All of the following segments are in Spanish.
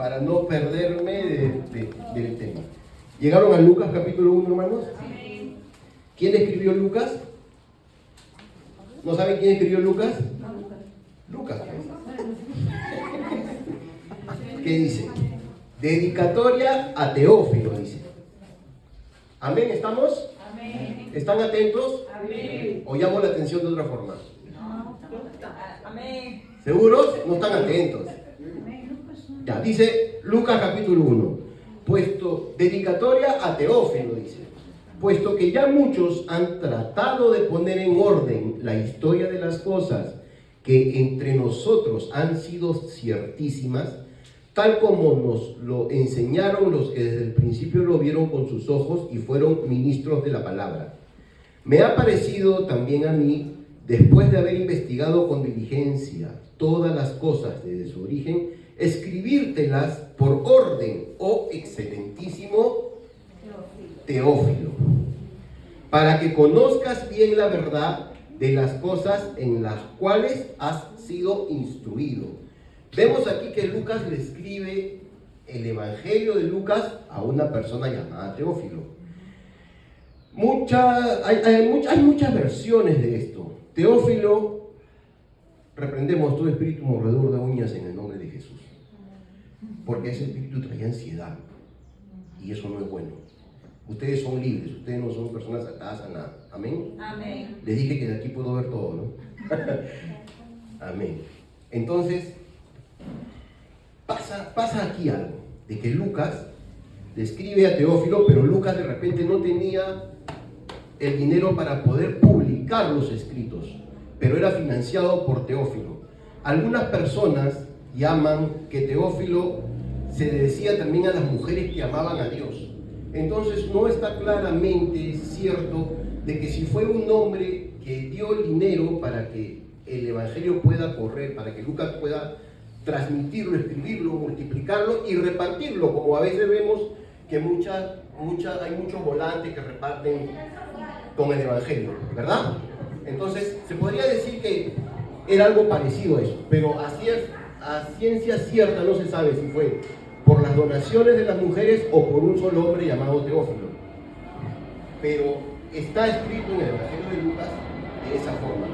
para no perderme del tema. ¿Llegaron a Lucas capítulo 1, hermanos? Amén. ¿Quién escribió Lucas? ¿No saben quién escribió Lucas? Lucas. ¿Qué dice? Dedicatoria a Teófilo, dice. ¿Amén? ¿Estamos? Amén. ¿Están atentos? Amén. ¿O llamo la atención de otra forma? Amén. ¿Seguros? No están atentos. Ya, dice Lucas capítulo 1. Dedicatoria a Teófilo, dice. Puesto que ya muchos han tratado de poner en orden la historia de las cosas que entre nosotros han sido ciertísimas, tal como nos lo enseñaron los que desde el principio lo vieron con sus ojos y fueron ministros de la palabra. Me ha parecido también a mí, después de haber investigado con diligencia todas las cosas desde su origen, escribírtelas por orden, oh excelentísimo Teófilo, para que conozcas bien la verdad de las cosas en las cuales has sido instruido. Vemos aquí que Lucas le escribe el Evangelio de Lucas a una persona llamada Teófilo. Hay muchas versiones de esto. Teófilo, reprendemos todo espíritu mordedor de uñas en el nombre de Jesús, porque ese espíritu trae ansiedad y eso no es bueno. Ustedes son libres, ustedes no son personas atadas a nada. ¿Amén? Amén. Les dije que de aquí puedo ver todo, ¿no? Amén. Entonces, pasa aquí algo, de que Lucas le escribe a Teófilo, pero Lucas de repente no tenía el dinero para poder publicar los escritos, pero era financiado por Teófilo. Algunas personas llaman que Teófilo se le decía también a las mujeres que amaban a Dios. Entonces no está claramente cierto de que si fue un hombre que dio el dinero para que el evangelio pueda correr, para que Lucas pueda transmitirlo, escribirlo, multiplicarlo y repartirlo, como a veces vemos que hay muchos volantes que reparten con el evangelio, ¿verdad? Entonces se podría decir que era algo parecido a eso, pero a ciencia cierta no se sabe si fue por las donaciones de las mujeres o por un solo hombre llamado Teófilo. Pero está escrito en el Evangelio de Lucas de esa forma.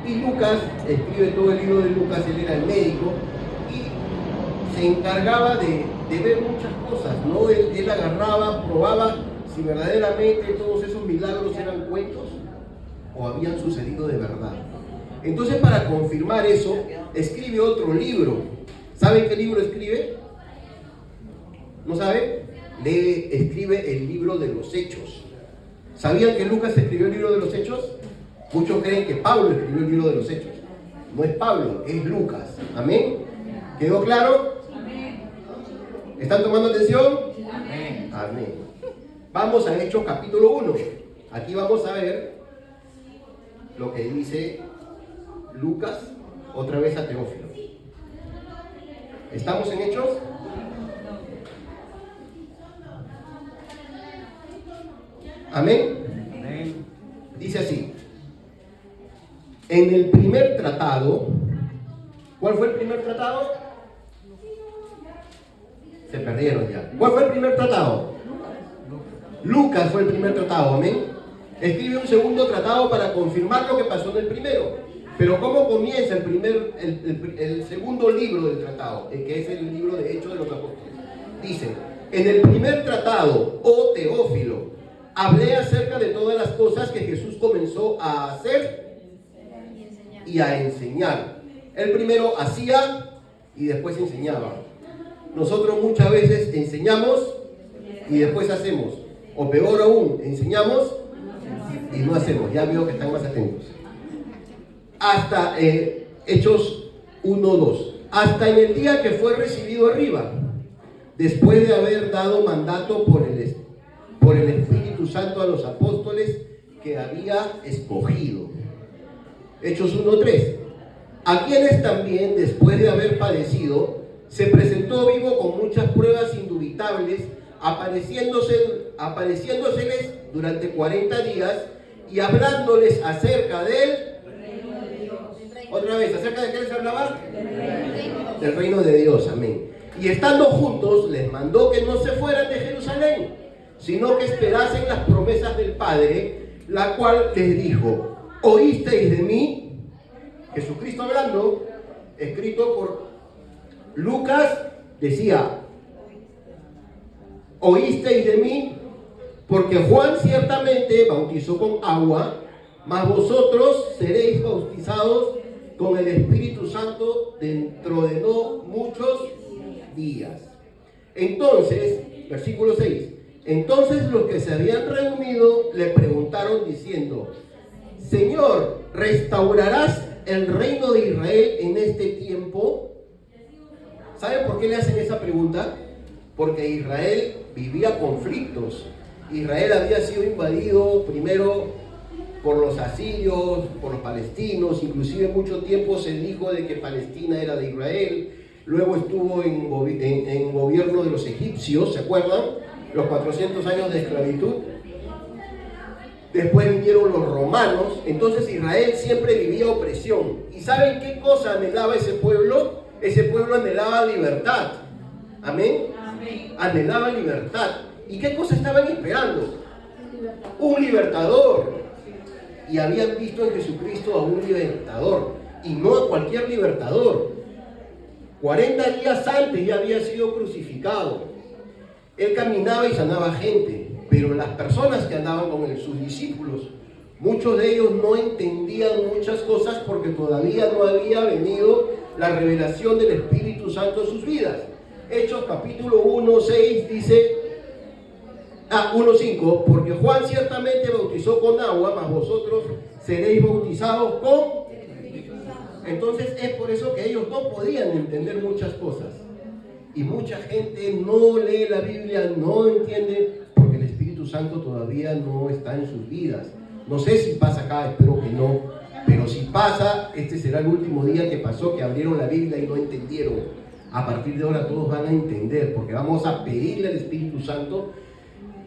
Y Lucas escribe todo el libro de Lucas, él era el médico y se encargaba de ver muchas cosas, ¿no? Él agarraba, probaba si verdaderamente todos esos milagros eran cuentos o habían sucedido de verdad. Entonces, para confirmar eso, escribe otro libro. ¿Saben qué libro escribe? ¿No sabe? Escribe el libro de los Hechos. ¿Sabían que Lucas escribió el libro de los Hechos? Muchos creen que Pablo escribió el libro de los Hechos. No es Pablo, es Lucas. ¿Amén? ¿Quedó claro? Amén. ¿Están tomando atención? Amén. Amén. Vamos a Hechos capítulo 1. Aquí vamos a ver lo que dice Lucas otra vez a Teófilo. ¿Estamos en Hechos? Amén. Amén. Dice así. En el primer tratado, ¿cuál fue el primer tratado? Se perdieron ya. ¿Cuál fue el primer tratado? Lucas fue el primer tratado, amén. Escribe un segundo tratado para confirmar lo que pasó en el primero. Pero ¿cómo comienza el segundo libro del tratado? Que es el libro de Hechos de los Apóstoles. Dice, en el primer tratado, oh Teófilo, hablé acerca de todas las cosas que Jesús comenzó a hacer y a enseñar. Él primero hacía y después enseñaba. Nosotros muchas veces enseñamos y después hacemos. O peor aún, enseñamos y no hacemos. Ya veo que están más atentos. Hasta Hechos 1:2. Hasta en el día que fue recibido arriba, después de haber dado mandato por el Espíritu Santo a los apóstoles que había escogido. Hechos 1:3. A quienes también, después de haber padecido, se presentó vivo con muchas pruebas indubitables, apareciéndoseles durante 40 días y hablándoles acerca del Reino de Dios. Otra vez, ¿acerca de qué les hablaba? Del reino de Dios, amén. Y estando juntos, les mandó que no se fueran de Jerusalén, sino que esperasen las promesas del Padre, la cual les dijo: oísteis de mí, Jesucristo hablando, escrito por Lucas, decía: oísteis de mí, porque Juan ciertamente bautizó con agua, mas vosotros seréis bautizados con el Espíritu Santo dentro de no muchos días. Entonces, versículo 6, entonces los que se habían reunido le preguntaron diciendo: Señor, ¿restaurarás el reino de Israel en este tiempo? ¿Saben por qué le hacen esa pregunta? Porque Israel vivía conflictos. Israel había sido invadido primero por los asirios, por los palestinos, inclusive mucho tiempo se dijo de que Palestina era de Israel. Luego estuvo en gobierno de los egipcios, ¿se acuerdan? Los 400 años de esclavitud. Después vinieron los romanos. Entonces Israel siempre vivía opresión. ¿Y saben qué cosa anhelaba ese pueblo? Ese pueblo anhelaba libertad. ¿Amén? Amén. Anhelaba libertad. ¿Y qué cosa estaban esperando? Un libertador. Y habían visto en Jesucristo a un libertador. Y no a cualquier libertador. 40 días antes ya había sido crucificado. Él caminaba y sanaba gente. Pero las personas que andaban con él, sus discípulos, muchos de ellos no entendían muchas cosas porque todavía no había venido la revelación del Espíritu Santo en sus vidas. Hechos capítulo 1:6 dice, 1:5, porque Juan ciertamente bautizó con agua, mas vosotros seréis bautizados con... Entonces es por eso que ellos no podían entender muchas cosas. Y mucha gente no lee la Biblia, no entiende, porque el Espíritu Santo todavía no está en sus vidas. No sé si pasa acá, espero que no. Pero si pasa, este será el último día que pasó, que abrieron la Biblia y no entendieron. A partir de ahora todos van a entender, porque vamos a pedirle al Espíritu Santo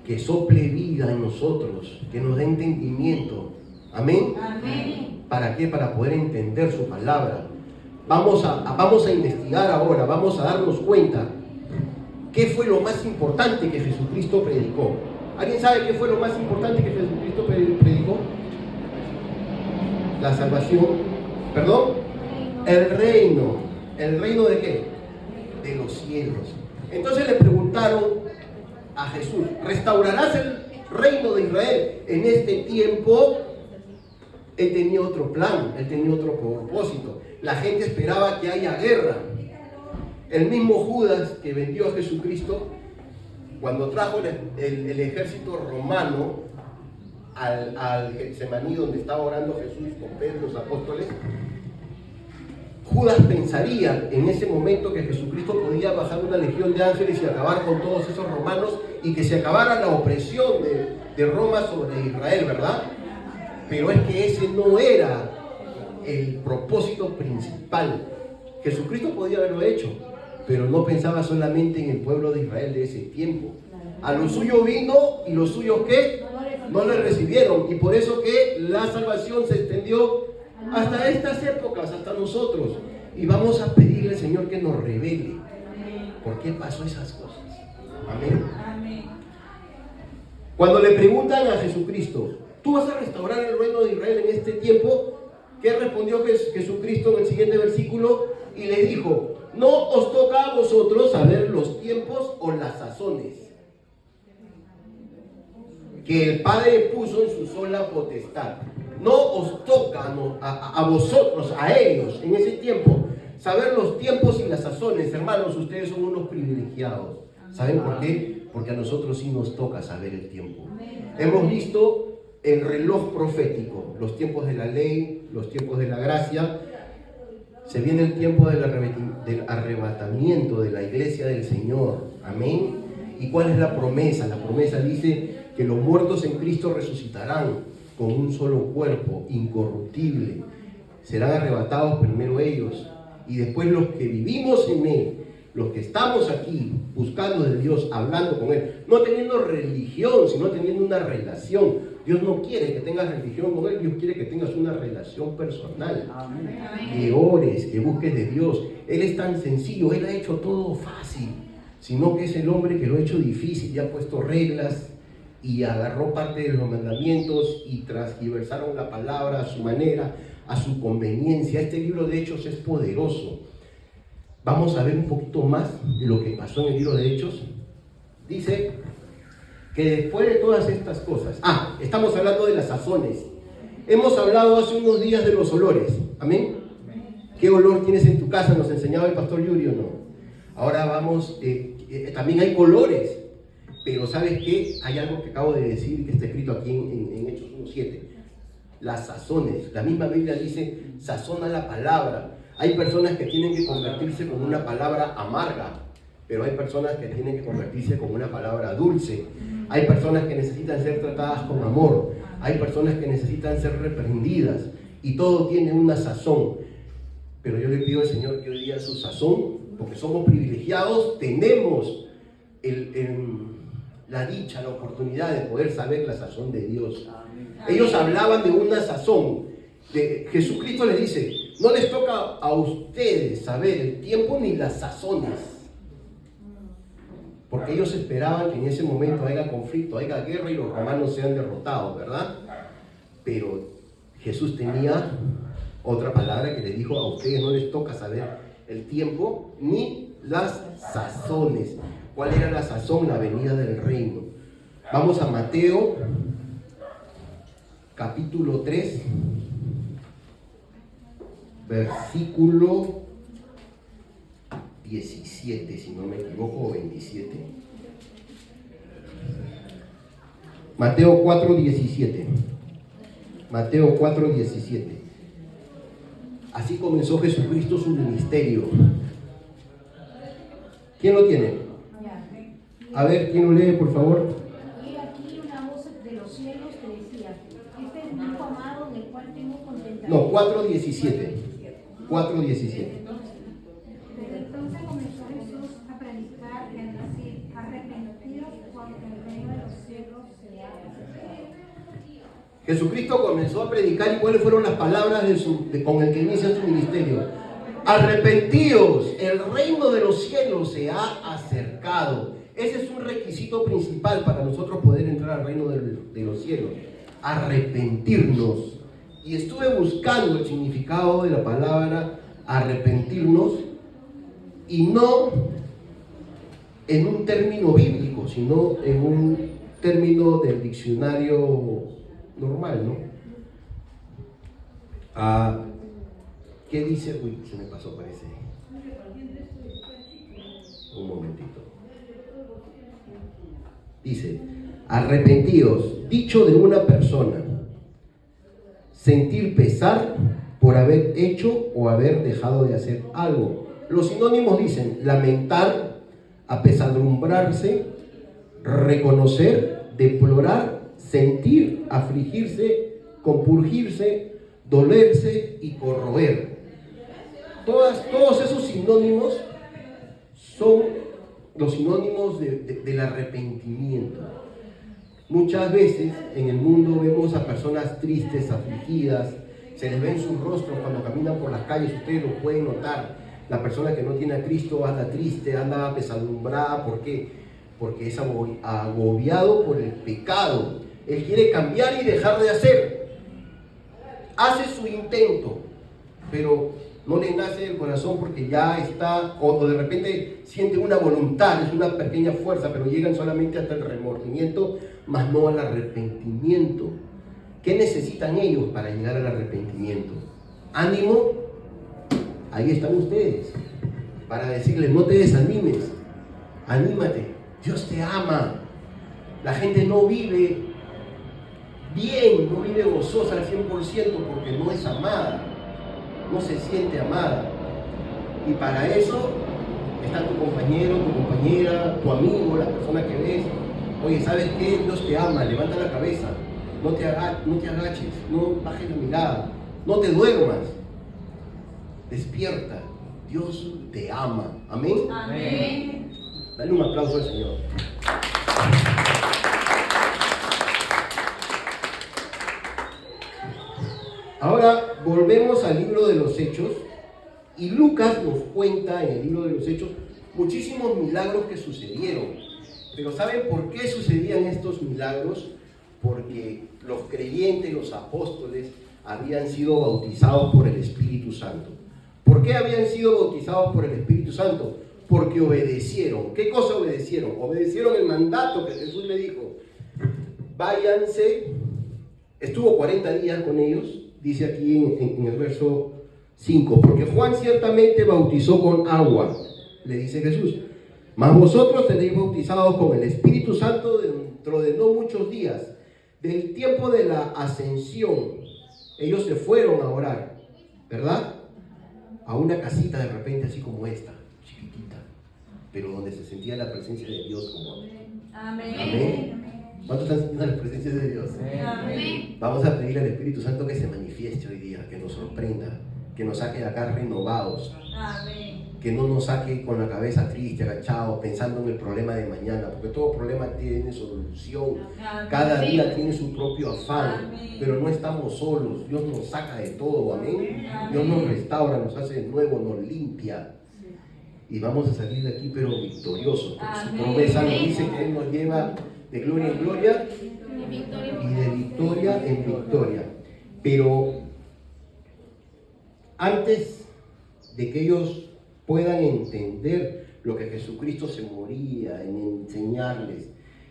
que sople vida en nosotros, que nos dé entendimiento. ¿Amén? Amén. ¿Para qué? Para poder entender su palabra. Vamos a investigar ahora, vamos a darnos cuenta qué fue lo más importante que Jesucristo predicó. ¿Alguien sabe qué fue lo más importante que Jesucristo predicó? La salvación, ¿perdón? El reino. ¿El reino de qué? De los cielos. Entonces le preguntaron a Jesús: ¿restaurarás el reino de Israel en este tiempo? Él tenía otro plan, él tenía otro propósito. La gente esperaba que haya guerra. El mismo Judas que vendió a Jesucristo, cuando trajo el ejército romano al Getsemaní, donde estaba orando Jesús con Pedro y los apóstoles, Judas pensaría en ese momento que Jesucristo podía bajar una legión de ángeles y acabar con todos esos romanos y que se acabara la opresión de Roma sobre Israel, ¿verdad? Pero es que ese no era el propósito principal. Jesucristo podía haberlo hecho, pero no pensaba solamente en el pueblo de Israel de ese tiempo. A lo suyo vino y los suyos ¿qué? No le recibieron. Y por eso que la salvación se extendió hasta estas épocas, hasta nosotros. Y vamos a pedirle al Señor que nos revele por qué pasó esas cosas. Amén. Cuando le preguntan a Jesucristo: ¿tú vas a restaurar el reino de Israel en este tiempo? ¿Qué respondió Jesucristo en el siguiente versículo? Y le dijo: no os toca a vosotros saber los tiempos o las sazones que el Padre puso en su sola potestad. No os toca a vosotros, a ellos, en ese tiempo, saber los tiempos y las sazones. Hermanos, ustedes son unos privilegiados. ¿Saben por qué? Porque a nosotros sí nos toca saber el tiempo. Hemos visto el reloj profético, los tiempos de la ley, los tiempos de la gracia. Se viene el tiempo del arrebatamiento de la iglesia del Señor. Amén. ¿Y cuál es la promesa? La promesa dice que los muertos en Cristo resucitarán con un solo cuerpo, incorruptible. Serán arrebatados primero ellos, y después los que vivimos en Él, los que estamos aquí buscando de Dios, hablando con Él, no teniendo religión, sino teniendo una relación. Dios no quiere que tengas religión con Él, Dios quiere que tengas una relación personal. Amén. Que ores, que busques de Dios, Él es tan sencillo, Él ha hecho todo fácil, sino que es el hombre que lo ha hecho difícil y ha puesto reglas y agarró parte de los mandamientos y transgiversaron la palabra a su manera, a su conveniencia. Este libro de Hechos es poderoso. Vamos a ver un poquito más de lo que pasó en el libro de Hechos. Dice que después de todas estas cosas, estamos hablando de las sazones. Hemos hablado hace unos días de los olores. ¿Amén? ¿Qué olor tienes en tu casa? Nos enseñaba el pastor Yuri, ¿o no? Ahora vamos, también hay colores. Pero ¿sabes qué? Hay algo que acabo de decir que está escrito aquí en Hechos 1:7. Las sazones. La misma Biblia dice, sazona la palabra. Hay personas que tienen que convertirse con una palabra amarga, pero hay personas que tienen que convertirse con una palabra dulce. Hay personas que necesitan ser tratadas con amor. Hay personas que necesitan ser reprendidas. Y todo tiene una sazón. Pero yo le pido al Señor que hoy día su sazón, porque somos privilegiados, tenemos la dicha, la oportunidad de poder saber la sazón de Dios. Ellos hablaban de una sazón. Jesucristo les dice, no les toca a ustedes saber el tiempo ni las sazones. Porque ellos esperaban que en ese momento haya conflicto, haya guerra y los romanos sean derrotados, ¿verdad? Pero Jesús tenía otra palabra que les dijo, a ustedes no les toca saber el tiempo ni las sazones. ¿Cuál era la sazón? La venida del reino. Vamos a Mateo, capítulo 3, versículo 17, si no me equivoco, o 27. Mateo 4:17. Mateo 4:17. Así comenzó Jesucristo su ministerio. ¿Quién lo tiene? A ver, ¿quién lo lee, por favor? Y aquí una voz de los cielos que decía, este es mi hijo amado en el cual tengo contentamiento. No, 4:17. 4:17. Entonces comenzó Jesús a predicar y a decir, arrepentidos porque el reino de los cielos se ha acercado. Jesucristo comenzó a predicar y cuáles fueron las palabras con el que inicia su ministerio. Arrepentidos, el reino de los cielos se ha acercado. Ese es un requisito principal para nosotros poder entrar al reino de los cielos. Arrepentirnos. Y estuve buscando el significado de la palabra arrepentirnos y no en un término bíblico, sino en un término del diccionario normal, ¿no? ¿Qué dice? Uy, se me pasó, parece. Un momentito. Dice, arrepentidos, dicho de una persona, sentir pesar por haber hecho o haber dejado de hacer algo. Los sinónimos dicen lamentar, apesadumbrarse, reconocer, deplorar, sentir, afligirse, compurgirse, dolerse y corroer. Todos esos sinónimos son los sinónimos del arrepentimiento. Muchas veces en el mundo vemos a personas tristes, afligidas, se les ve en sus rostros cuando caminan por las calles, ustedes lo pueden notar. La persona que no tiene a Cristo anda triste, anda apesadumbrada. ¿Por qué? Porque es agobiado por el pecado. Él quiere cambiar y dejar de hacer. Hace su intento, pero no le nace del corazón porque ya está, o de repente siente una voluntad, es una pequeña fuerza, pero llegan solamente hasta el remordimiento, más no al arrepentimiento. ¿Qué necesitan ellos para llegar al arrepentimiento? Ánimo. Ahí están ustedes, para decirles, no te desanimes, anímate, Dios te ama. La gente no vive bien, no vive gozosa al 100% porque no es amada, no se siente amada. Y para eso está tu compañero, tu compañera, tu amigo, la persona que ves. Oye, ¿sabes qué? Dios te ama, levanta la cabeza, no te agaches, no bajes la mirada, no te duermas. Despierta, Dios te ama. Amén. Amén. Dale un aplauso al Señor. Ahora volvemos al libro de los Hechos Y Lucas nos cuenta en el libro de los Hechos muchísimos milagros que sucedieron. Pero ¿saben por qué sucedían estos milagros? Porque los creyentes, los apóstoles, habían sido bautizados por el Espíritu Santo. ¿Por qué habían sido bautizados por el Espíritu Santo? Porque obedecieron. ¿Qué cosa obedecieron? Obedecieron el mandato que Jesús le dijo. Váyanse. Estuvo 40 días con ellos, dice aquí en el verso 5. Porque Juan ciertamente bautizó con agua, le dice Jesús. Mas vosotros seréis bautizados con el Espíritu Santo dentro de no muchos días. Del tiempo de la ascensión, ellos se fueron a orar, ¿verdad? A una casita de repente así como esta, chiquitita, pero donde se sentía la presencia de Dios como... Amén. Amén. ¿Cuántos están sintiendo la presencia de Dios? Amén. Vamos a pedirle al Espíritu Santo que se manifieste hoy día, que nos sorprenda, que nos saque de acá renovados. Amén. Que no nos saque con la cabeza triste, agachado, pensando en el problema de mañana, porque todo problema tiene solución. Amén. Cada día tiene su propio afán, Amén. pero no estamos solos. Dios nos saca de todo, amén. Amén. Dios nos restaura, nos hace de nuevo, nos limpia. Y vamos a salir de aquí, pero victoriosos. Porque su Amén. promesa nos dice que Él nos lleva de gloria en gloria y de victoria en victoria. Pero antes de que ellos puedan entender lo que Jesucristo se moría en enseñarles,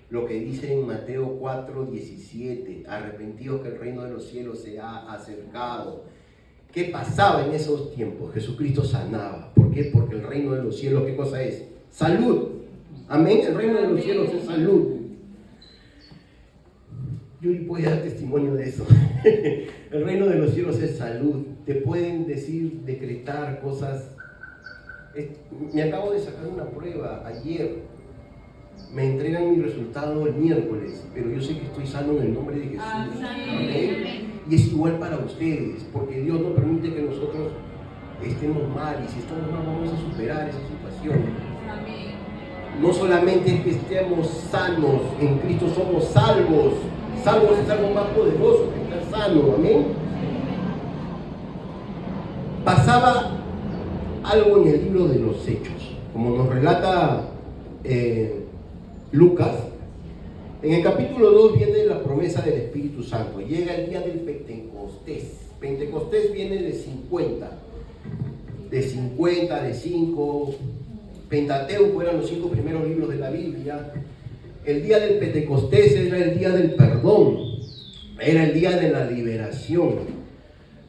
lo que dice en Mateo 4:17, arrepentidos que el reino de los cielos se ha acercado. ¿Qué pasaba en esos tiempos? Jesucristo sanaba. ¿Por qué? Porque el reino de los cielos, ¿qué cosa es? Salud. Amén. El reino de los cielos es salud. Yuri puede dar testimonio de eso. El reino de los cielos es salud. Te pueden decir, decretar cosas. Me acabo de sacar una prueba ayer. Me entregan mi resultado el miércoles, pero yo sé que estoy sano en el nombre de Jesús. Amén. Y es igual para ustedes, porque Dios no permite que nosotros estemos mal, y si estamos mal vamos a superar esa situación. Amén. No solamente es que estemos sanos, en Cristo somos salvos. Salvos es algo más poderoso que estar sano, amén. Pasaba algo en el libro de los Hechos, como nos relata Lucas. En el capítulo 2 viene la promesa del Espíritu Santo. Llega el día del Pentecostés. Pentecostés viene de 50. De 5. Pentateuco eran los 5 primeros libros de la Biblia. El día del Pentecostés era el día del perdón. Era el día de la liberación.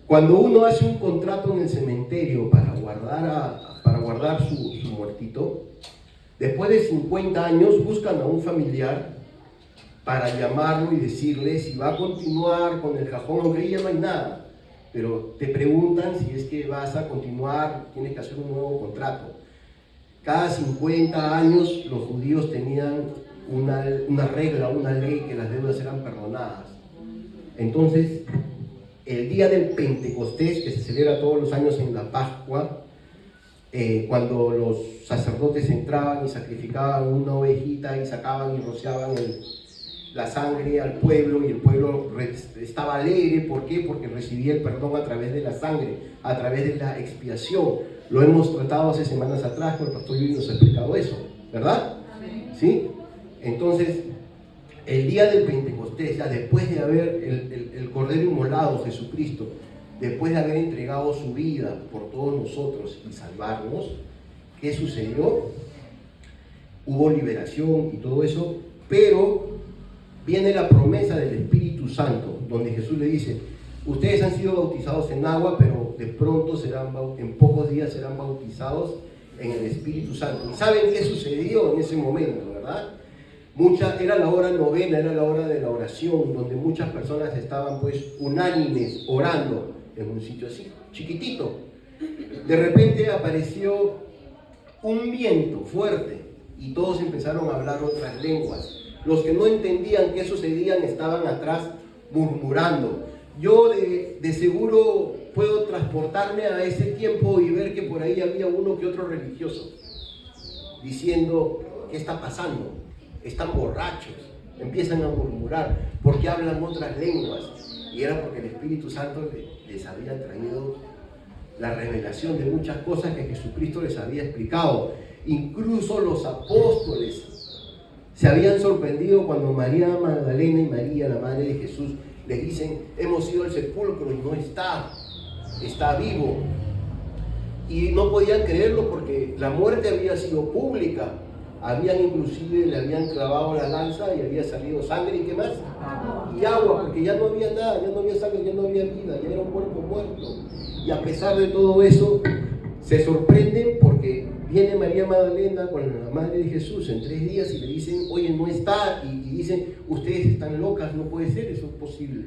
Cuando uno hace un contrato en el cementerio para guardar su muertito, después de 50 años buscan a un familiar para llamarlo y decirle si va a continuar con el cajón, aunque ahí ya no hay nada, pero te preguntan si es que vas a continuar, tienes que hacer un nuevo contrato. Cada 50 años los judíos tenían una regla, una ley, que las deudas eran perdonadas. Entonces, el día del Pentecostés, que se celebra todos los años en la Pascua, cuando los sacerdotes entraban y sacrificaban una ovejita y sacaban y rociaban la sangre al pueblo, y el pueblo estaba alegre. ¿Por qué? Porque recibía el perdón a través de la sangre, a través de la expiación. Lo hemos tratado hace semanas atrás, con el pastor Yuri nos ha explicado eso, ¿verdad? Amén. ¿Sí? Entonces, el día del Pentecostés, ya después de haber el Cordero inmolado, Jesucristo, después de haber entregado su vida por todos nosotros y salvarnos, ¿qué sucedió? Hubo liberación y todo eso, pero viene la promesa del Espíritu Santo, donde Jesús le dice: ustedes han sido bautizados en agua, pero de pronto en pocos días serán bautizados en el Espíritu Santo. ¿Y saben qué sucedió en ese momento, verdad? Era la hora novena, era la hora de la oración, donde muchas personas estaban pues unánimes, orando en un sitio así, chiquitito. De repente apareció un viento fuerte y todos empezaron a hablar otras lenguas. Los que no entendían qué sucedía estaban atrás murmurando. Yo de seguro puedo transportarme a ese tiempo y ver que por ahí había uno que otro religioso diciendo: ¿qué está pasando? Están borrachos, empiezan a murmurar porque hablan otras lenguas. Y era porque el Espíritu Santo les había traído la revelación de muchas cosas que Jesucristo les había explicado. Incluso los apóstoles se habían sorprendido cuando María Magdalena y María, la madre de Jesús, le dicen: hemos ido al sepulcro y no está, está vivo. Y no podían creerlo porque la muerte había sido pública. Inclusive le habían clavado la lanza y había salido sangre. ¿Y qué más? Y agua, porque ya no había nada, ya no había sangre, ya no había vida, ya era un cuerpo muerto. Y a pesar de todo eso, se sorprenden porque viene María Magdalena con la madre de Jesús en 3 días y le dicen: oye, no está. Y dicen: ustedes están locas, no puede ser, eso es posible.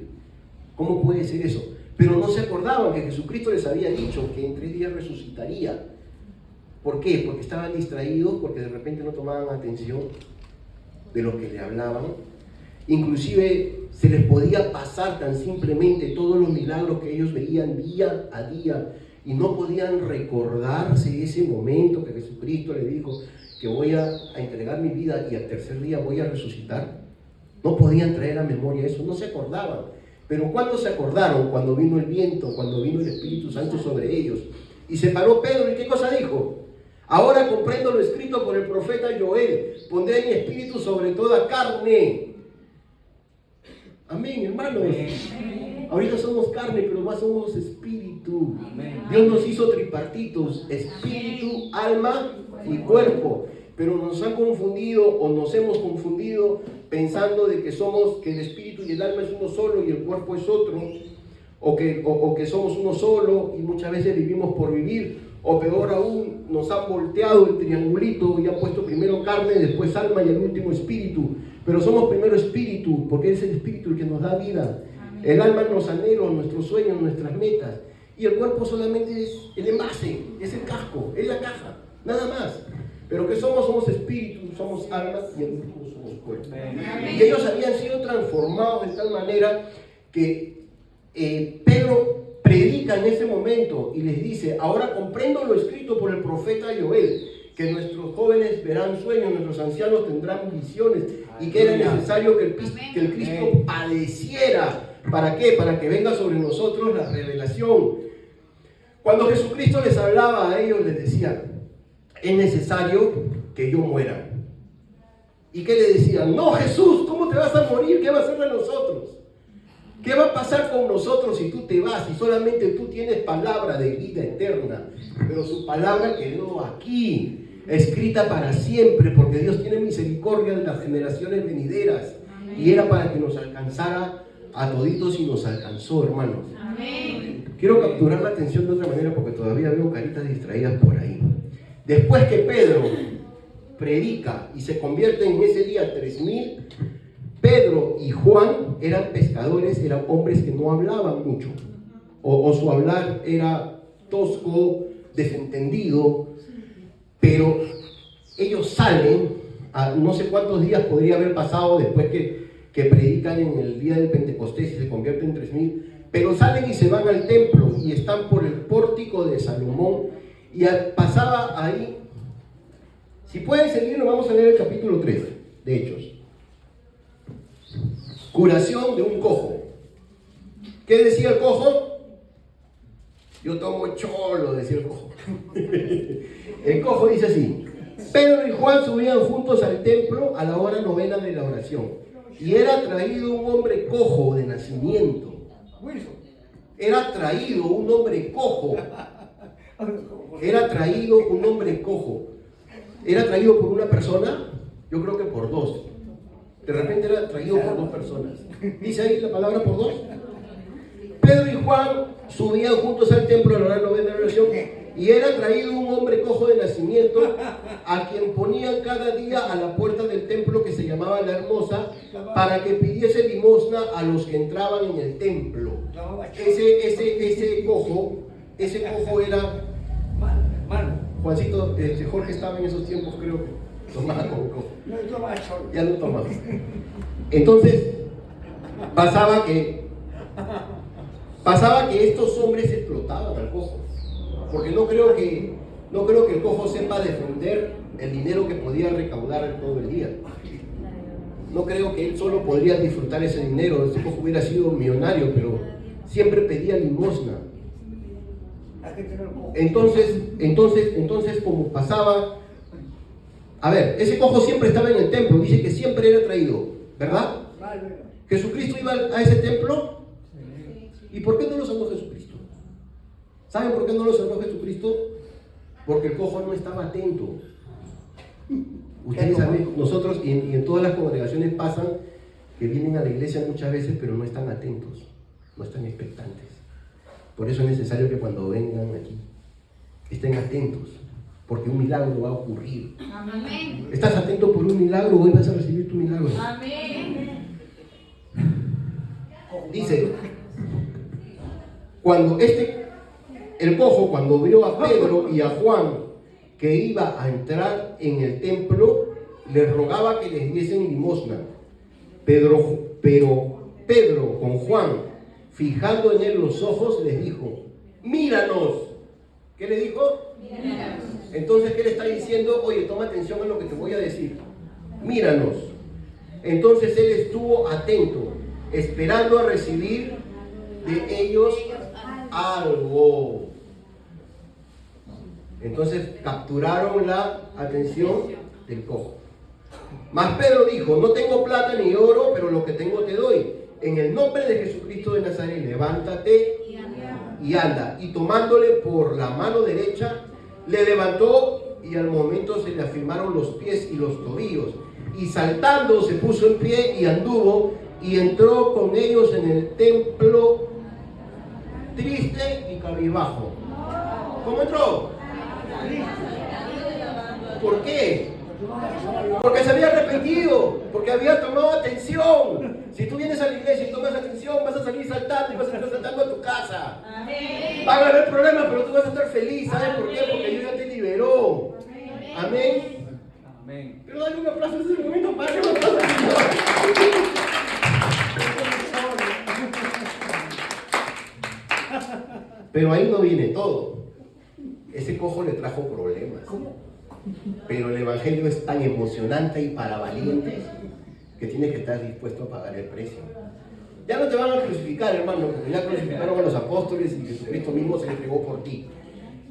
¿Cómo puede ser eso? Pero no se acordaban que Jesucristo les había dicho que en 3 días resucitaría. ¿Por qué? Porque estaban distraídos, porque de repente no tomaban atención de lo que le hablaban. Inclusive se les podía pasar tan simplemente todos los milagros que ellos veían día a día y no podían recordarse ese momento que Jesucristo le dijo que voy a entregar mi vida y al 3er día voy a resucitar. No podían traer a memoria eso, no se acordaban. Pero ¿cuándo se acordaron? Cuando vino el viento, cuando vino el Espíritu Santo sobre ellos. Y se paró Pedro, ¿y qué cosa dijo? Ahora comprendo lo escrito por el profeta Joel: pondré mi espíritu sobre toda carne. Amén, hermanos. Amén. Ahorita somos carne, pero más somos espíritu. Amén. Dios nos hizo tripartitos: espíritu, alma y cuerpo. Pero nos han confundido, o nos hemos confundido, pensando de que el espíritu y el alma es uno solo y el cuerpo es otro, o que somos uno solo y muchas veces vivimos por vivir. O peor aún, nos han volteado el triangulito y han puesto primero carne, después alma y al último espíritu. Pero somos primero espíritu, porque es el espíritu el que nos da vida. Amén. El alma es los anhelos, nuestros sueños, nuestras metas. Y el cuerpo solamente es el envase, es el casco, es la caja, nada más. Pero que somos espíritu, somos alma y al último somos cuerpo. Amén. Y ellos habían sido transformados de tal manera que Pedro predica en ese momento y les dice: ahora comprendo lo escrito por el profeta Joel, que nuestros jóvenes verán sueños, nuestros ancianos tendrán visiones, y que era necesario que el Cristo padeciera. ¿Para qué? Para que venga sobre nosotros la revelación. Cuando Jesucristo les hablaba a ellos, les decía: es necesario que yo muera. ¿Y qué le decían? No, Jesús, ¿cómo te vas a morir? ¿Qué va a hacer de nosotros? ¿Qué va a pasar con nosotros si tú te vas y solamente tú tienes palabra de vida eterna? Pero su palabra quedó aquí, escrita para siempre, porque Dios tiene misericordia de las generaciones venideras. Amén. Y era para que nos alcanzara a toditos y nos alcanzó, hermanos. Amén. Quiero capturar la atención de otra manera porque todavía veo caritas distraídas por ahí. Después que Pedro predica y se convierte en ese día 3,000, Pedro y Juan eran pescadores, eran hombres que no hablaban mucho, o su hablar era tosco, desentendido, pero ellos salen, a no sé cuántos días podría haber pasado después que predican en el día del Pentecostés y se convierten en 3,000, pero salen y se van al templo y están por el pórtico de Salomón y pasaba ahí. Si pueden seguirnos, vamos a leer el capítulo 3 de Hechos. Curación de un cojo. ¿Qué decía el cojo? Yo tomo cholo, decía el cojo. El cojo dice así: Pedro y Juan subían juntos al templo a la hora 9 de la oración, y era traído un hombre cojo de nacimiento. Era traído un hombre cojo. Era traído un hombre cojo. ¿Era traído por una persona? Yo creo que por 2. De repente era traído por 2 personas. ¿Dice ahí la palabra por 2? Pedro y Juan subían juntos al templo a la hora 9 de la oración, y era traído un hombre cojo de nacimiento, a quien ponían cada día a la puerta del templo que se llamaba La Hermosa, para que pidiese limosna a los que entraban en el templo. Ese cojo era... Juancito, Jorge estaba en esos tiempos, creo que tomaba coco. Ya no tomaba. Entonces, pasaba que estos hombres explotaban al cojo, porque no creo que el cojo sepa defender el dinero que podía recaudar todo el día. No creo que él solo podría disfrutar ese dinero. Ese cojo hubiera sido millonario, pero siempre pedía limosna. Entonces, como pasaba, a ver, ese cojo siempre estaba en el templo, dice que siempre era traído, ¿verdad? Jesucristo iba a ese templo. ¿Y por qué no lo sanó Jesucristo? ¿Saben por qué no lo sanó Jesucristo? Porque el cojo no estaba atento. Ustedes saben, nosotros y en todas las congregaciones pasan que vienen a la iglesia muchas veces, pero no están atentos, no están expectantes. Por eso es necesario que cuando vengan aquí estén atentos, porque un milagro va a ocurrir. Amén. ¿Estás atento por un milagro? Hoy vas a recibir tu milagro. Amén. Dice, cuando el cojo, cuando vio a Pedro y a Juan que iba a entrar en el templo, les rogaba que les diesen limosna. Pero Pedro con Juan, fijando en él los ojos, les dijo, míranos. ¿Qué le dijo? Míranos. Entonces, ¿qué le está diciendo? Oye, toma atención a lo que te voy a decir. Míranos. Entonces él estuvo atento, esperando a recibir de ellos algo. Entonces capturaron la atención del cojo. Mas Pedro dijo, no tengo plata ni oro, pero lo que tengo te doy. En el nombre de Jesucristo de Nazaret, levántate y anda. Y tomándole por la mano derecha, le levantó y al momento se le afirmaron los pies y los tobillos. Y saltando se puso en pie y anduvo y entró con ellos en el templo triste y cabizbajo. ¿Cómo entró? ¿Por qué? Porque se había arrepentido, porque había tomado atención. Si tú vienes a la iglesia y tomas atención, vas a salir saltando y vas a estar saltando a tu casa. Amén. Van a haber problemas, pero tú vas a estar feliz. ¿Sabes por qué? Porque Dios ya te liberó. Amén. Amén. Pero dale un aplauso en ese momento para que lo aplaude al Señor. Pero ahí no viene todo. Ese cojo le trajo problemas. Pero el evangelio es tan emocionante y para valientes que tienes que estar dispuesto a pagar el precio. Ya no te van a crucificar, hermano, porque ya crucificaron a los apóstoles y Jesucristo mismo se les entregó por ti.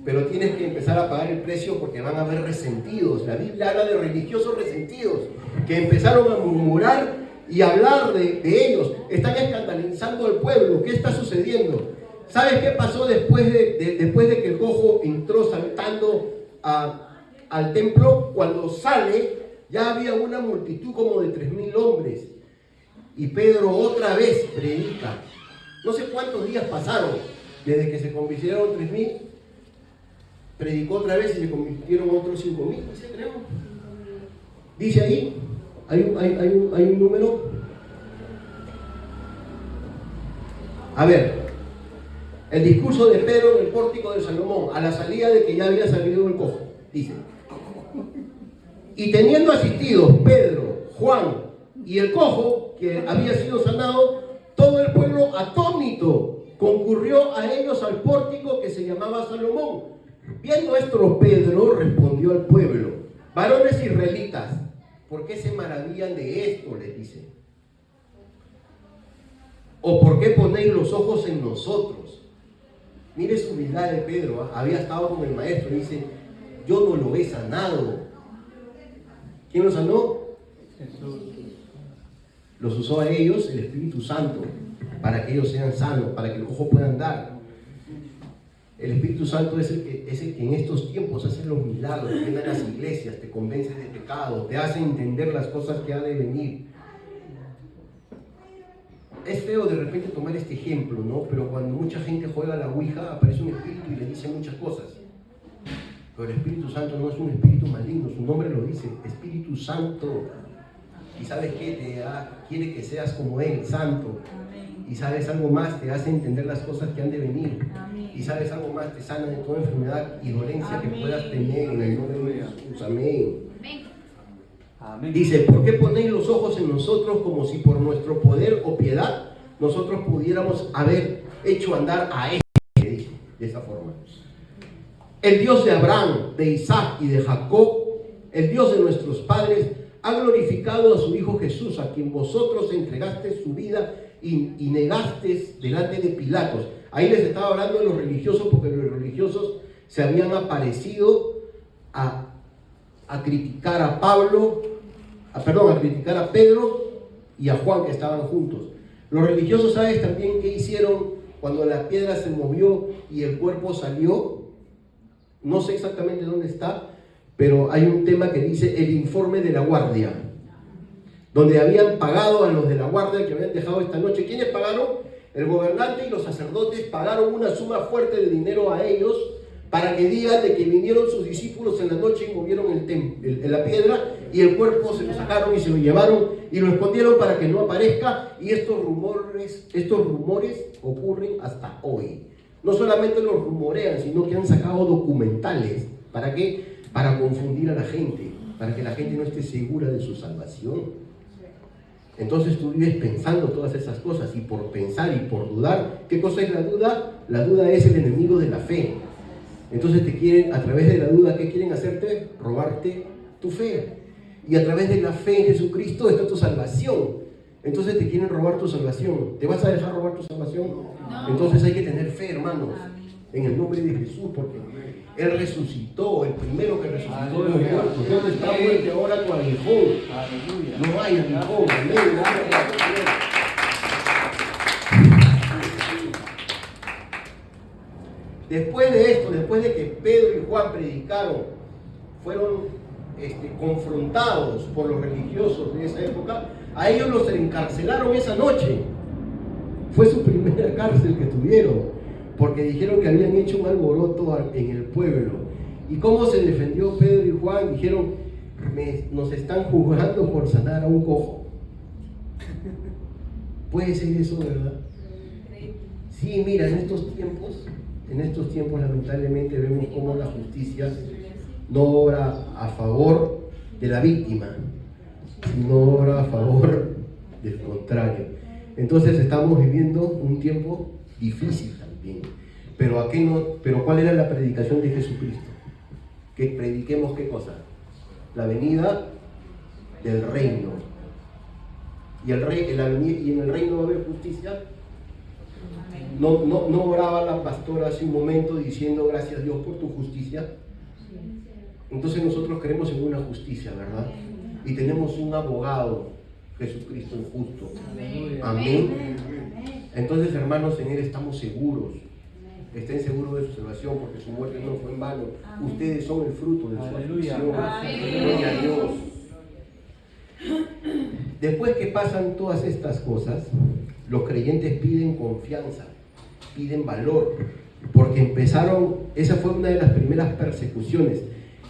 Pero tienes que empezar a pagar el precio porque van a haber resentidos. La Biblia habla de religiosos resentidos que empezaron a murmurar y hablar de ellos. Están escandalizando al pueblo. ¿Qué está sucediendo? ¿Sabes qué pasó después de que el cojo entró saltando al templo? Cuando sale, ya había una multitud como de 3,000 hombres. Y Pedro otra vez predica. No sé cuántos días pasaron desde que se convirtieron 3,000. Predicó otra vez y se convirtieron otros 5,000. Dice ahí, hay un número. A ver. El discurso de Pedro en el pórtico de Salomón, a la salida de que ya había salido el cojo, dice: y teniendo asistidos Pedro, Juan y el cojo, que había sido sanado, todo el pueblo atónito concurrió a ellos al pórtico que se llamaba Salomón. Viendo esto, Pedro respondió al pueblo: varones israelitas, ¿por qué se maravillan de esto? Les dice. ¿O por qué ponéis los ojos en nosotros? Mire su humildad de Pedro, ¿eh? Había estado con el maestro y dice: yo no lo he sanado. ¿Quién lo sanó? Jesús. Los usó a ellos el Espíritu Santo para que ellos sean sanos, para que el cojo pueda andar. El Espíritu Santo es el que en estos tiempos hace los milagros, viene a las iglesias, te convence de pecado, te hace entender las cosas que ha de venir. Es feo de repente tomar este ejemplo, ¿no? Pero cuando mucha gente juega a la ouija, aparece un espíritu y le dice muchas cosas. Pero el Espíritu Santo no es un espíritu maligno, su nombre lo dice, Espíritu Santo. Y ¿sabes qué? Quiere que seas como Él, santo. Y ¿sabes algo más? Te hace entender las cosas que han de venir. Y ¿sabes algo más? Te sana de toda enfermedad y dolencia que puedas tener en el nombre de Jesús. Amén. Amén. Dice: ¿por qué ponéis los ojos en nosotros como si por nuestro poder o piedad nosotros pudiéramos haber hecho andar a este? De esa forma. El Dios de Abraham, de Isaac y de Jacob, el Dios de nuestros padres, ha glorificado a su Hijo Jesús, a quien vosotros entregasteis su vida y negasteis delante de Pilatos, Ahí les estaba hablando de los religiosos, porque los religiosos se habían aparecido a criticar a a criticar a Pedro y a Juan, que estaban juntos. Los religiosos, ¿sabes también qué hicieron cuando la piedra se movió y el cuerpo salió? No sé exactamente dónde está, pero hay un tema que dice el informe de la guardia, donde habían pagado a los de la guardia que habían dejado esta noche. ¿Quiénes pagaron? El gobernante y los sacerdotes pagaron una suma fuerte de dinero a ellos para que digan de que vinieron sus discípulos en la noche y movieron la piedra, y el cuerpo se lo sacaron y se lo llevaron y lo escondieron para que no aparezca. Y estos rumores ocurren hasta hoy. No solamente los rumorean, sino que han sacado documentales. ¿Para qué? Para confundir a la gente, para que la gente no esté segura de su salvación. Entonces tú vives pensando todas esas cosas, y por pensar y por dudar. ¿Qué cosa es la duda? La duda es el enemigo de la fe. Entonces te quieren, a través de la duda, ¿qué quieren hacerte? Robarte tu fe. Y a través de la fe en Jesucristo está tu salvación. Entonces te quieren robar tu salvación. ¿Te vas a dejar robar tu salvación? No. Entonces hay que tener fe, hermanos, en el nombre de Jesús, porque Él resucitó, el primero que resucitó de los muertos. ¿Dónde está muerte ahora tu aguijón? No hay aguijón. Amén. Después de esto, después de que Pedro y Juan predicaron, fueron confrontados por los religiosos de esa época, a ellos los encarcelaron esa noche. Fue su primera cárcel que tuvieron, porque dijeron que habían hecho un alboroto en el pueblo. ¿Y cómo se defendió Pedro y Juan? Dijeron, nos están juzgando por sanar a un cojo. ¿Puede ser eso, verdad? Sí, mira, en estos tiempos lamentablemente vemos cómo la justicia no obra a favor de la víctima, sino obra a favor del contrario. Entonces estamos viviendo un tiempo difícil también. Pero ¿cuál era la predicación de Jesucristo? Que prediquemos ¿qué cosa? La venida del reino. Y en el reino va a haber justicia. No oraba la pastora hace un momento diciendo gracias Dios por tu justicia. Entonces nosotros creemos en una justicia, ¿verdad? Y tenemos un abogado, Jesucristo el justo. Amén. Entonces, hermanos, en Él estamos seguros. Estén seguros de su salvación, porque su muerte no fue en vano. Ustedes son el fruto de su aflicción. Gloria a Dios. Después que pasan todas estas cosas, los creyentes piden confianza, piden valor, porque esa fue una de las primeras persecuciones.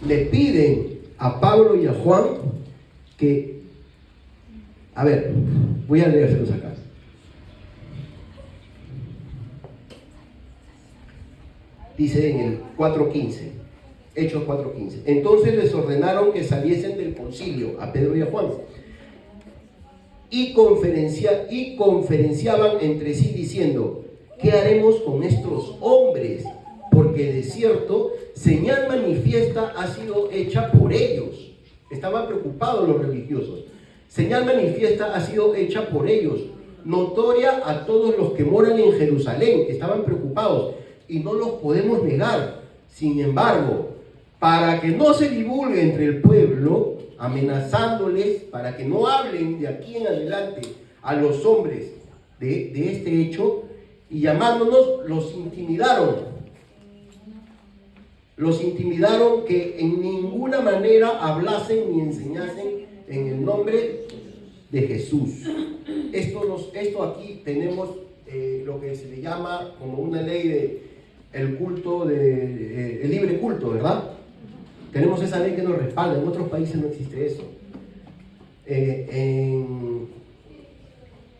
Le piden a Pablo y a Juan que, voy a leérselos acá. Dice en el 4:15, Hechos 4:15. Entonces les ordenaron que saliesen del concilio a Pedro y a Juan y conferenciaban entre sí diciendo, ¿qué haremos con estos hombres? Porque de cierto, señal manifiesta ha sido hecha por ellos. Estaban preocupados los religiosos. Señal manifiesta ha sido hecha por ellos, notoria a todos los que moran en Jerusalén. Estaban preocupados y no los podemos negar. Sin embargo, para que no se divulgue entre el pueblo, amenazándoles para que no hablen de aquí en adelante a los hombres de este hecho, y llamándonos, los intimidaron que en ninguna manera hablasen ni enseñasen en el nombre de Jesús. Esto aquí tenemos lo que se le llama como una ley de el libre culto, ¿verdad? Tenemos esa ley que nos respalda. En otros países no existe eso.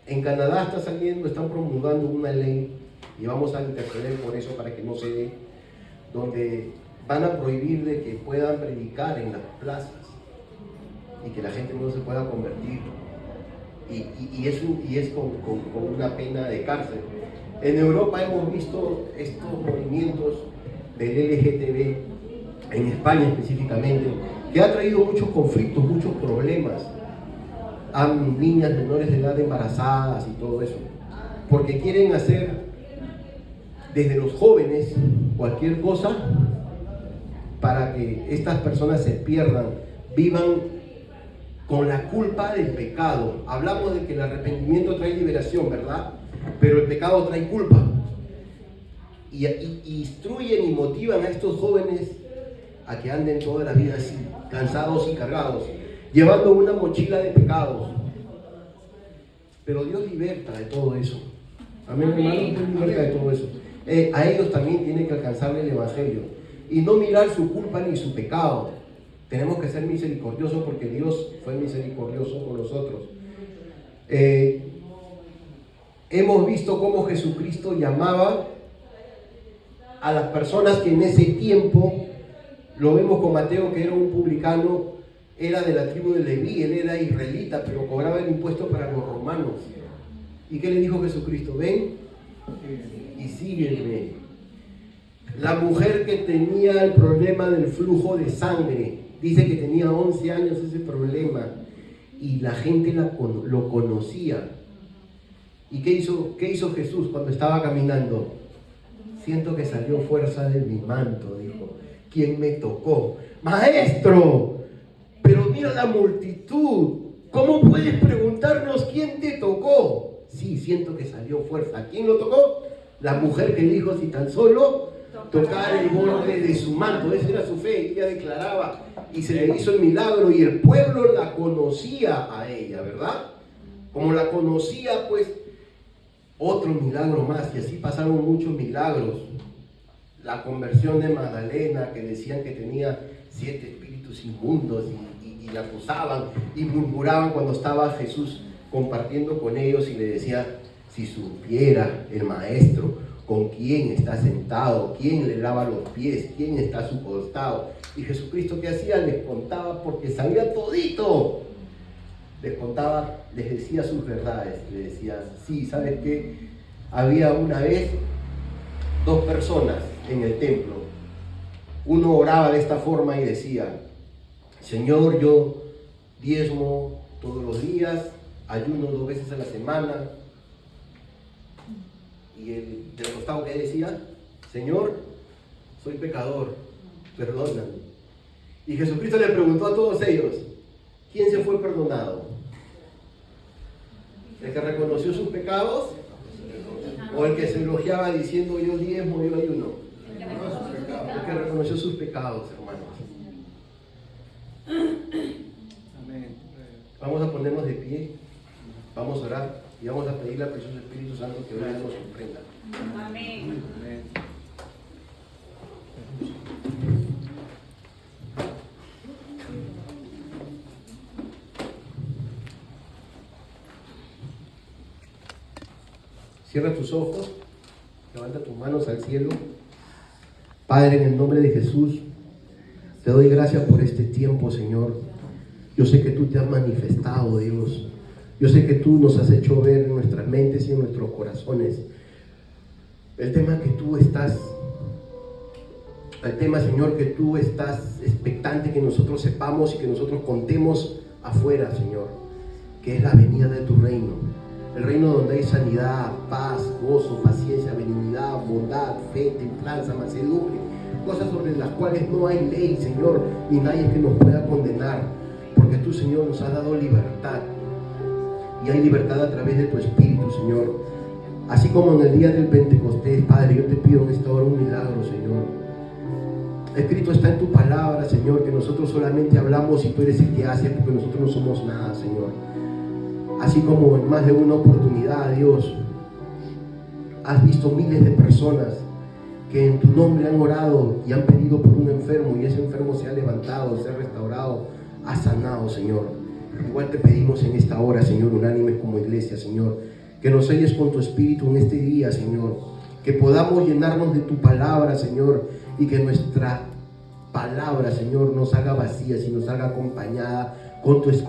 En Canadá están promulgando una ley, y vamos a interceder por eso para que no se dé, donde van a prohibir de que puedan predicar en las plazas y que la gente no se pueda convertir, y es con una pena de cárcel. En Europa hemos visto estos movimientos del LGTB, en España específicamente, que ha traído muchos conflictos, muchos problemas. Han niñas menores de edad embarazadas y todo eso, porque quieren hacer desde los jóvenes, cualquier cosa para que estas personas se pierdan, vivan con la culpa del pecado. Hablamos de que el arrepentimiento trae liberación, ¿verdad? Pero el pecado trae culpa. Y instruyen y motivan a estos jóvenes a que anden toda la vida así, cansados y cargados, llevando una mochila de pecados. Pero Dios liberta de todo eso. Amén, hermano, Dios liberta de todo eso. A ellos también tiene que alcanzarle el evangelio y no mirar su culpa ni su pecado. Tenemos que ser misericordiosos porque Dios fue misericordioso con nosotros. Hemos visto cómo Jesucristo llamaba a las personas que en ese tiempo, lo vemos con Mateo, que era un publicano, era de la tribu de Leví, él era israelita, pero cobraba el impuesto para los romanos. ¿Y qué le dijo Jesucristo? Ven y sígueme. La mujer que tenía el problema del flujo de sangre, dice que tenía 11 años ese problema, y la gente lo conocía. ¿Y qué hizo Jesús cuando estaba caminando? Siento que salió fuerza de mi manto, dijo. ¿Quién me tocó? ¡Maestro! Pero mira la multitud. ¿Cómo puedes preguntarnos quién te tocó? Sí, siento que salió fuerza. ¿Quién lo tocó? La mujer que dijo, si tan solo tocar el borde de su manto. Esa era su fe. Ella declaraba y se le hizo el milagro y el pueblo la conocía a ella, ¿verdad? Como la conocía, pues, otro milagro más. Y así pasaron muchos milagros. La conversión de Magdalena, que decían que tenía 7 espíritus inmundos y la acusaban y murmuraban cuando estaba Jesús compartiendo con ellos y le decía, si supiera el maestro con quién está sentado, quién le lava los pies, quién está a su costado. Y Jesucristo, ¿qué hacía? Les contaba porque sabía todito. Les contaba, les decía sus verdades. Les decía, sí, ¿sabes qué? Había una vez 2 personas en el templo. Uno oraba de esta forma y decía, Señor, yo diezmo todos los días, ayuno 2 veces a la semana. Y el del costado que decía, Señor, soy pecador, perdóname. Y Jesucristo le preguntó a todos ellos, ¿quién se fue perdonado? ¿El que reconoció sus pecados? ¿O el que se elogiaba diciendo yo diezmo, yo ayuno? El que reconoció sus pecados, hermanos. Vamos a ponernos de pie, vamos a orar y vamos a pedirle al precioso Espíritu Santo que hoy nos sorprenda. Amén. Cierra tus ojos, levanta tus manos al cielo. Padre, en el nombre de Jesús, te doy gracias por este tiempo, Señor. Yo sé que tú te has manifestado, Dios. Yo sé que tú nos has hecho ver en nuestras mentes y en nuestros corazones el tema que tú estás, el tema, Señor, que tú estás expectante que nosotros sepamos y que nosotros contemos afuera, Señor, que es la venida de tu reino. El reino donde hay sanidad, paz, gozo, paciencia, benignidad, bondad, fe, templanza, mansedumbre, cosas sobre las cuales no hay ley, Señor, ni nadie que nos pueda condenar, porque tú, Señor, nos has dado libertad, y hay libertad a través de tu Espíritu, Señor. Así como en el día del Pentecostés, Padre, yo te pido en esta hora un milagro, Señor. Escrito está en tu palabra, Señor, que nosotros solamente hablamos y tú eres el que hace, porque nosotros no somos nada, Señor. Así como en más de una oportunidad, Dios, has visto miles de personas que en tu nombre han orado y han pedido por un enfermo, y ese enfermo se ha levantado, se ha restaurado, ha sanado, Señor. Igual te pedimos en esta hora, Señor, unánimes como iglesia, Señor, que nos selles con tu Espíritu en este día, Señor, que podamos llenarnos de tu palabra, Señor, y que nuestra palabra, Señor, nos haga vacía, y nos haga acompañada con tu Espíritu.